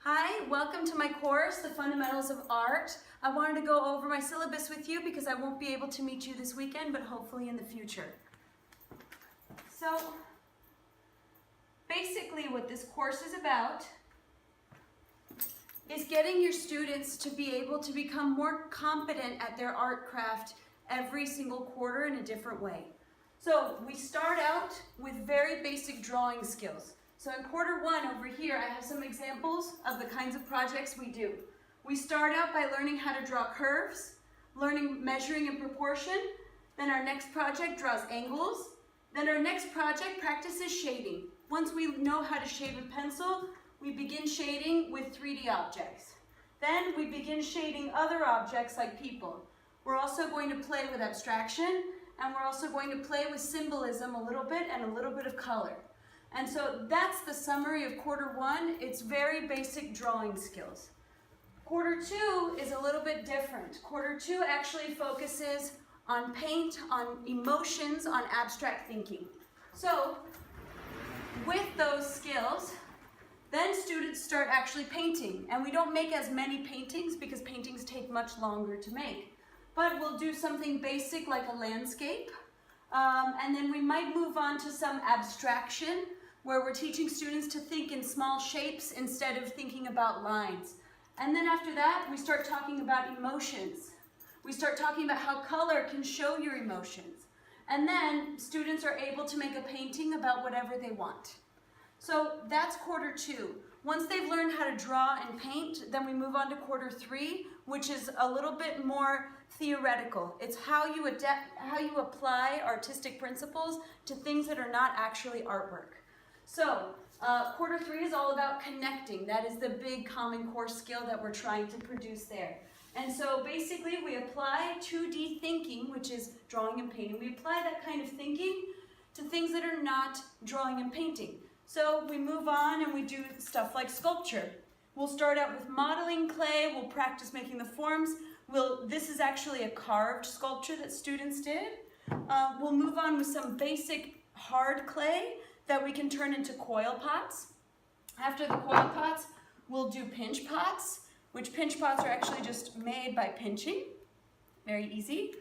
Hi, welcome to my course, The Fundamentals of Art. I wanted to go over my syllabus with you because I won't be able to meet you this weekend, but hopefully in the future. So, basically what this course is about is getting your students to be able to become more competent at their art craft every single quarter in a different way. So, we start out with very basic drawing skills. So in quarter one over here, I have some examples of the kinds of projects we do. We start out by learning how to draw curves, learning measuring and proportion. Then our next project draws angles. Then our next project practices shading. Once we know how to shade with pencil, we begin shading with 3D objects. Then we begin shading other objects like people. We're also going to play with abstraction, and we're also going to play with symbolism a little bit and a little bit of color. And so that's the summary of quarter one. It's very basic drawing skills. Quarter two is a little bit different. Quarter two actually focuses on paint, on emotions, on abstract thinking. So with those skills, then students start actually painting. And we don't make as many paintings because paintings take much longer to make. But we'll do something basic like a landscape. And then we might move on to some abstraction where we're teaching students to think in small shapes instead of thinking about lines. And then after that, we start talking about emotions. We start talking about how color can show your emotions. And then students are able to make a painting about whatever they want. So that's quarter two. Once they've learned how to draw and paint, then we move on to quarter three, which is a little bit more theoretical. It's how you apply artistic principles to things that are not actually artwork. So, quarter three is all about connecting. That is the big common core skill that we're trying to produce there. And so basically we apply 2D thinking, which is drawing and painting. We apply that kind of thinking to things that are not drawing and painting. So we move on and we do stuff like sculpture. We'll start out with modeling clay. We'll practice making the forms. This is actually a carved sculpture that students did. We'll move on with some basic hard clay that we can turn into coil pots. After the coil pots, we'll do pinch pots, which pinch pots are actually just made by pinching. Very easy.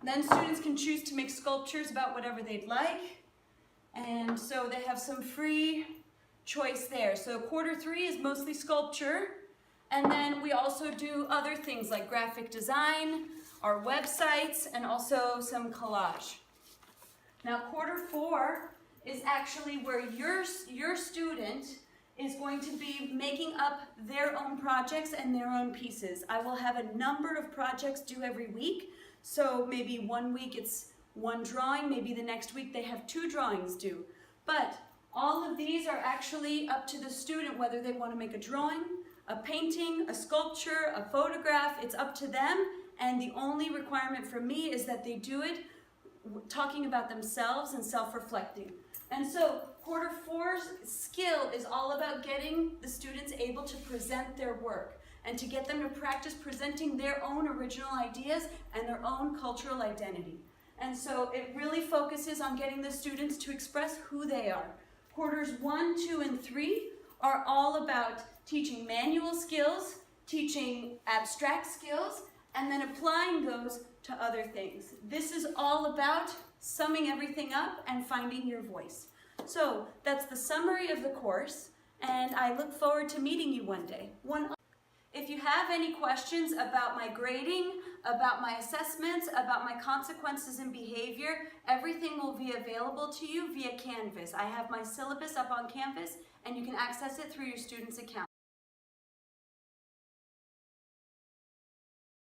Then students can choose to make sculptures about whatever they'd like. And so they have some free choice there. So quarter three is mostly sculpture. And then we also do other things like graphic design, our websites, and also some collage. Now quarter four is actually where your student is going to be making up their own projects and their own pieces. I will have a number of projects due every week. So maybe one week it's one drawing, maybe the next week they have 2 drawings due. But all of these are actually up to the student whether they want to make a drawing, a painting, a sculpture, a photograph. It's up to them, and the only requirement from me is that they do it talking about themselves and self-reflecting. And so quarter four's skill is all about getting the students able to present their work and to get them to practice presenting their own original ideas and their own cultural identity. And so it really focuses on getting the students to express who they are. Quarters 1, 2, and 3 are all about teaching manual skills, teaching abstract skills, and then applying those to other things. This is all about summing everything up and finding your voice. So that's the summary of the course, and I look forward to meeting you one day. If you have any questions about my grading, about my assessments, about my consequences and behavior, everything will be available to you via Canvas. I have my syllabus up on Canvas, and you can access it through your student's account.